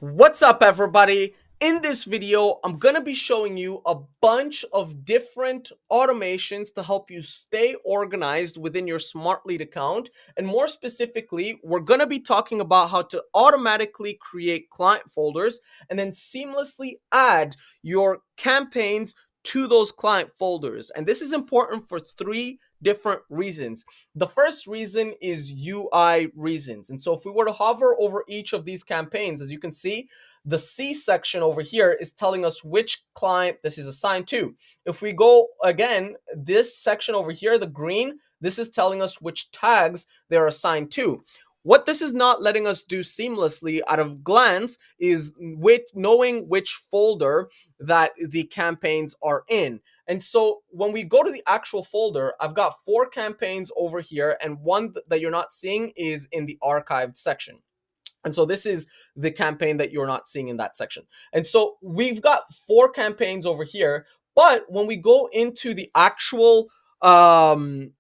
What's up, everybody? In this video, I'm going to be showing you a bunch of different automations to help you stay organized within your Smartlead account. And more specifically, we're going to be talking about how to automatically create client folders and then seamlessly add your campaigns to those client folders. And this is important for three different reasons. The first reason is UI reasons. And so if we were to hover over each of these campaigns, as you can see, the C section over here is telling us which client this is assigned to. If we go again, this section over here, the green, this is telling us which tags they're assigned to. What this is not letting us do seamlessly at a glance is knowing which folder that the campaigns are in. And so when we go to the actual folder, I've got 4 campaigns over here, and one that you're not seeing is in the archived section. And so this is the campaign that you're not seeing in that section. And so we've got 4 campaigns over here, but when we go into the actual campaign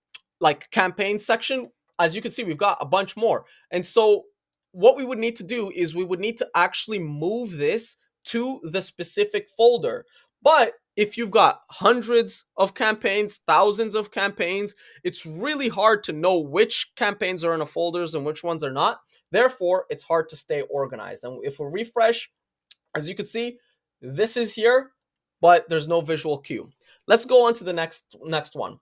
section, as you can see, we've got a bunch more. And so what we would need to do is we would need to actually move this to the specific folder. But if you've got hundreds of campaigns, thousands of campaigns, it's really hard to know which campaigns are in a folders and which ones are not. Therefore, it's hard to stay organized. And if we refresh, as you can see, this is here, but there's no visual cue. Let's go on to the next one.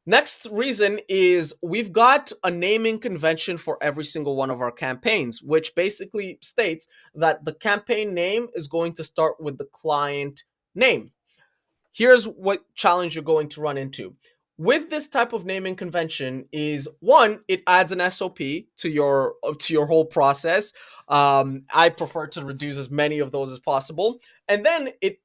Next reason is we've got a naming convention for every single one of our campaigns, which basically states that the campaign name is going to start with the client name. Here's what challenge you're going to run into. With this type of naming convention is, one, it adds an SOP to your whole process. I prefer to reduce as many of those as possible. And then it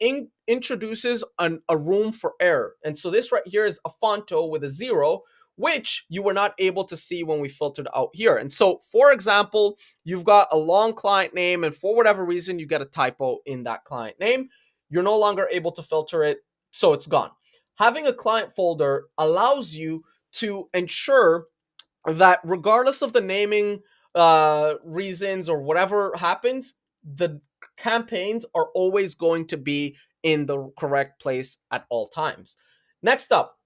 introduces a room for error. And so this right here is Afonto with a 0, which you were not able to see when we filtered out here. And so, for example, you've got a long client name, and for whatever reason, you get a typo in that client name. You're no longer able to filter it, so it's gone. Having a client folder allows you to ensure that regardless of the naming reasons or whatever happens, the campaigns are always going to be in the correct place at all times. Next up,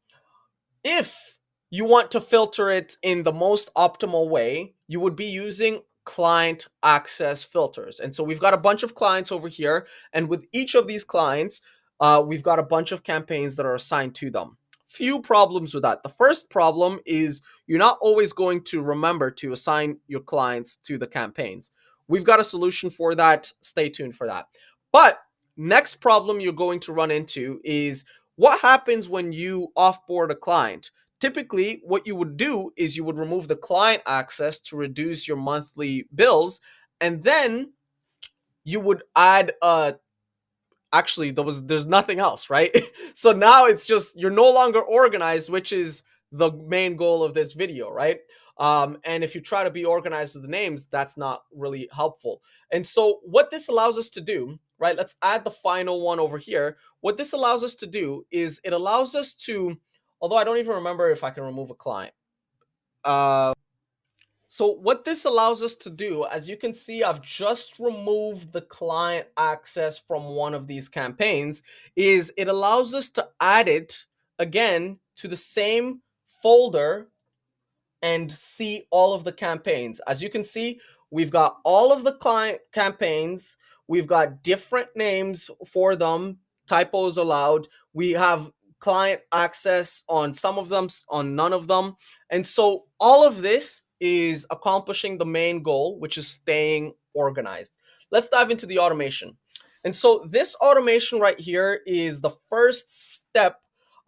if you want to filter it in the most optimal way, you would be using client access filters. And so we've got a bunch of clients over here, and with each of these clients, we've got a bunch of campaigns that are assigned to them. Few problems with that. The first problem is you're not always going to remember to assign your clients to the campaigns. We've got a solution for that. Stay tuned for that. But next problem you're going to run into is what happens when you offboard a client. Typically, what you would do is you would remove the client access to reduce your monthly bills, and then you would add actually there's nothing else, right? So now it's just you're no longer organized, which is the main goal of this video, right? And if you try to be organized with the names, that's not really helpful. And so what this allows us to do, right? Let's add the final one over here. What this allows us to do is it allows us to, although I don't even remember if I can remove a client. So what this allows us to do, as you can see, I've just removed the client access from one of these campaigns, is it allows us to add it again to the same folder and see all of the campaigns. As you can see, we've got all of the client campaigns. We've got different names for them, typos allowed. We have client access on some of them, on none of them. And so all of this is accomplishing the main goal, which is staying organized. Let's dive into the automation. And so this automation right here is the first step,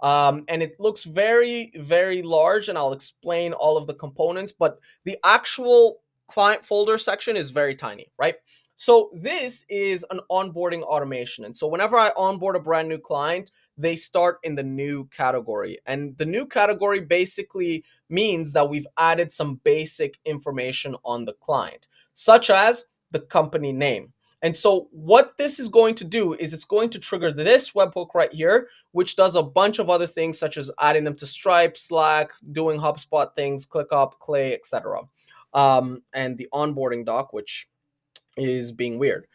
and it looks very, very large, and I'll explain all of the components, but the actual client folder section is very tiny, right? So this is an onboarding automation. And so whenever I onboard a brand new client, they start in the new category. And the new category basically means that we've added some basic information on the client, such as the company name. And so what this is going to do is it's going to trigger this webhook right here, which does a bunch of other things, such as adding them to Stripe, Slack, doing HubSpot things, ClickUp, Clay, etc. And the onboarding doc, which is being weird.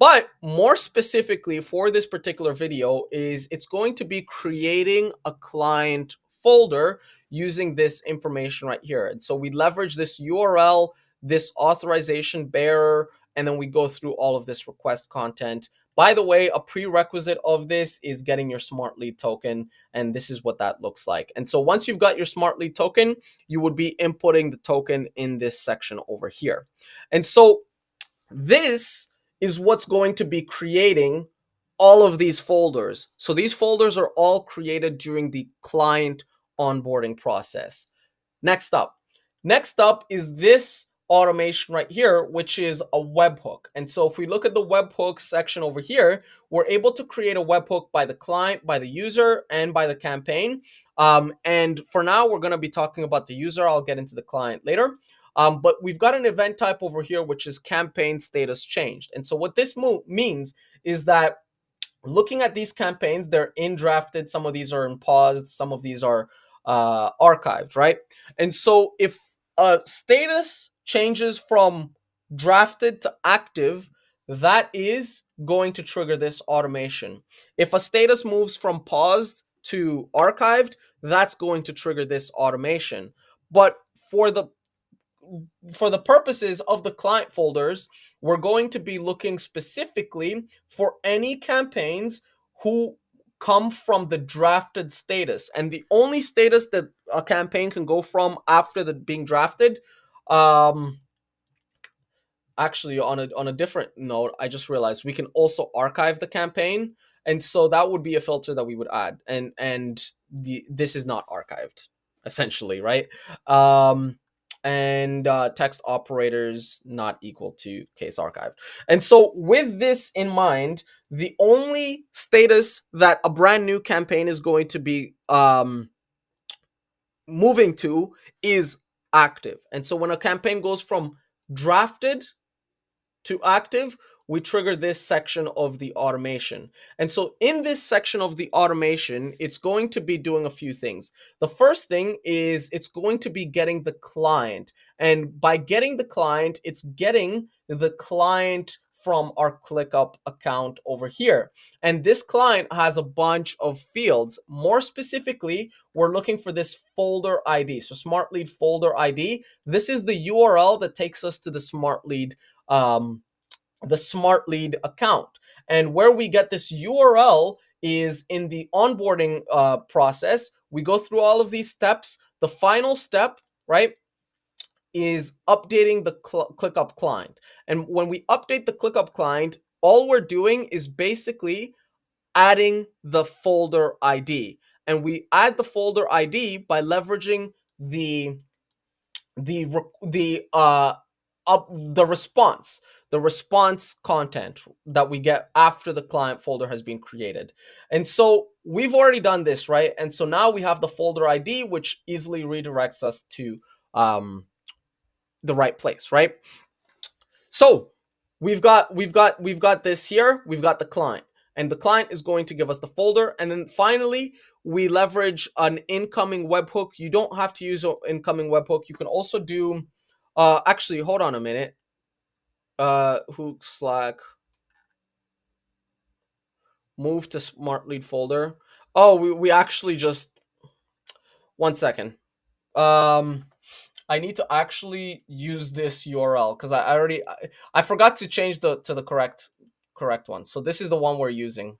But more specifically for this particular video is it's going to be creating a client folder using this information right here. And so we leverage this URL, this authorization bearer, and then we go through all of this request content. By the way, a prerequisite of this is getting your Smartlead token, and this is what that looks like. And so once you've got your Smartlead token, you would be inputting the token in this section over here. And so this is what's going to be creating all of these folders. So these folders are all created during the client onboarding process. Next up is this automation right here, which is a webhook. And so if we look at the webhook section over here, we're able to create a webhook by the client, by the user, and by the campaign. And for now, we're going to be talking about the user. I'll get into the client later. But we've got an event type over here, which is campaign status changed. And so what this means is that looking at these campaigns, they're in drafted. Some of these are in paused. Some of these are archived, right? And so if a status changes from drafted to active, that is going to trigger this automation. If a status moves from paused to archived, that's going to trigger this automation. But for the purposes of the client folders, we're going to be looking specifically for any campaigns who come from the drafted status. And the only status that a campaign can go from after being drafted, actually on a different note, I just realized we can also archive the campaign. And so that would be a filter that we would add. And this is not archived, essentially, right? And text operators not equal to case archived. And so with this in mind, the only status that a brand new campaign is going to be moving to is active. And so when a campaign goes from drafted to active, we trigger this section of the automation. And so in this section of the automation, it's going to be doing a few things. The first thing is it's going to be getting the client. And by getting the client, it's getting the client from our ClickUp account over here. And this client has a bunch of fields. More specifically, we're looking for this folder ID. So Smartlead folder ID. This is the URL that takes us to the Smartlead account. And where we get this URL is in the onboarding process. We go through all of these steps. The final step, right, is updating the ClickUp client. And when we update the ClickUp client, all we're doing is basically adding the folder ID. And we add the folder ID by leveraging the response content that we get after the client folder has been created. And so we've already done this, right? And so now we have the folder ID, which easily redirects us to the right place, right? So we've got this here. We've got the client, and the client is going to give us the folder. And then finally, we leverage an incoming webhook. You don't have to use an incoming webhook. You can also do, actually, hold on a minute. Hook Slack, move to Smartlead folder. Oh, we actually just, one second. I need to actually use this URL because I forgot to change to the correct one. So this is the one we're using.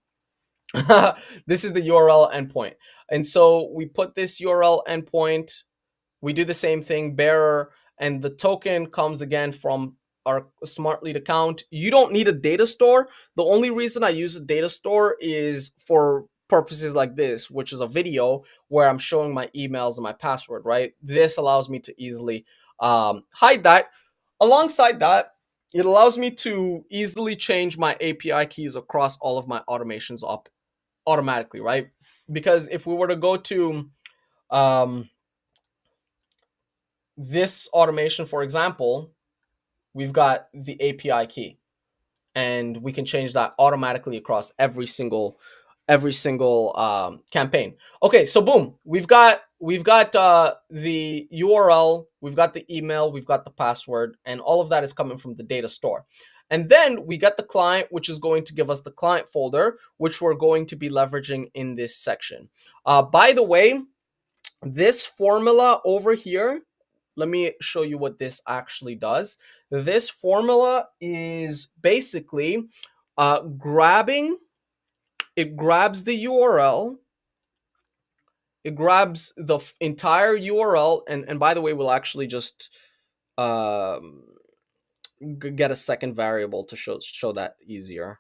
This is the URL endpoint. And so we put this URL endpoint, we do the same thing, bearer, and the token comes again from our Smartlead account. You don't need a data store. The only reason I use a data store is for purposes like this, which is a video where I'm showing my emails and my password, right? This allows me to easily hide that. Alongside that, it allows me to easily change my API keys across all of my automations up automatically, right? Because if we were to go to this automation, for example, we've got the API key, and we can change that automatically across every single campaign. Okay, so boom, we've got the URL, we've got the email, we've got the password, and all of that is coming from the data store. And then we get the client, which is going to give us the client folder, which we're going to be leveraging in this section. By the way, this formula over here, let me show you what this actually does. This formula is basically it grabs the URL, it grabs the entire URL, and by the way, we'll actually just um, get a second variable to show that easier.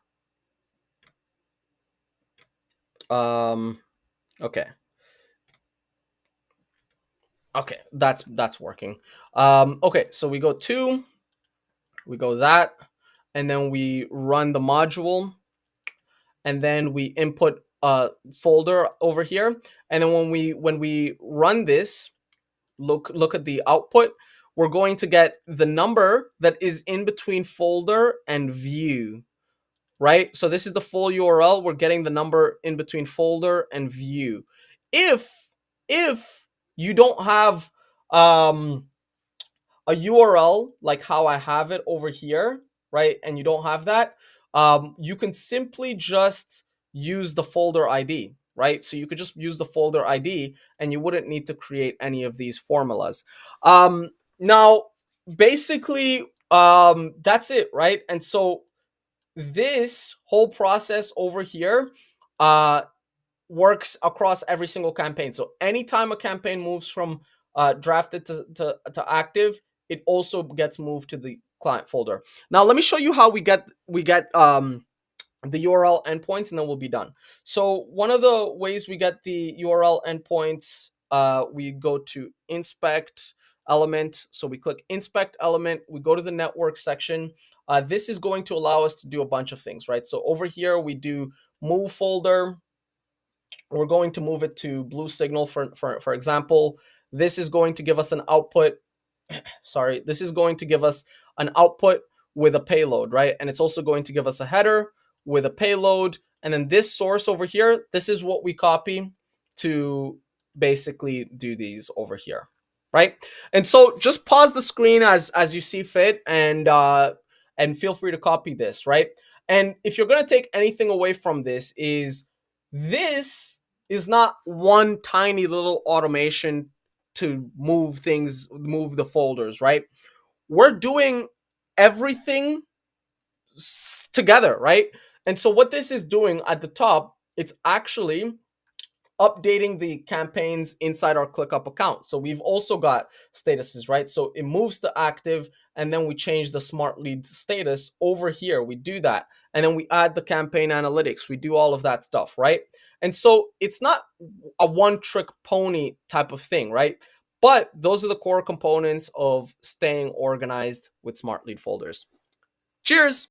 Okay. Okay, that's working. Okay, so we go that, and then we run the module, and then we input a folder over here, and then when we run this, look at the output, we're going to get the number that is in between folder and view, right? So this is the full URL. We're getting the number in between folder and view. If you don't have a URL like how I have it over here, right? And you don't have that, you can simply just use the folder ID, right? So you could just use the folder ID and you wouldn't need to create any of these formulas. Now, basically, that's it, right? And so this whole process over here works across every single campaign. So anytime a campaign moves from drafted to active, it also gets moved to the client folder. Now let me show you how we get the URL endpoints, and then we'll be done. So one of the ways we get the URL endpoints, we go to inspect element. So we click inspect element, we go to the network section. This is going to allow us to do a bunch of things, right? So over here we do move folder. We're going to move it to blue signal for example. This is going to give us an output. Sorry, this is going to give us an output with a payload, right? And it's also going to give us a header with a payload. And then this source over here, this is what we copy to basically do these over here, right? And so just pause the screen as you see fit, and feel free to copy this, right? And if you're going to take anything away from this is not one tiny little automation to move the folders, right? We're doing everything together, right? And so what this is doing at the top, it's actually updating the campaigns inside our ClickUp account. So we've also got statuses, right? So it moves to active, and then we change the Smartlead status over here. We do that, and then we add the campaign analytics. We do all of that stuff, right? And so it's not a one-trick pony type of thing, right? But those are the core components of staying organized with Smartlead folders. Cheers!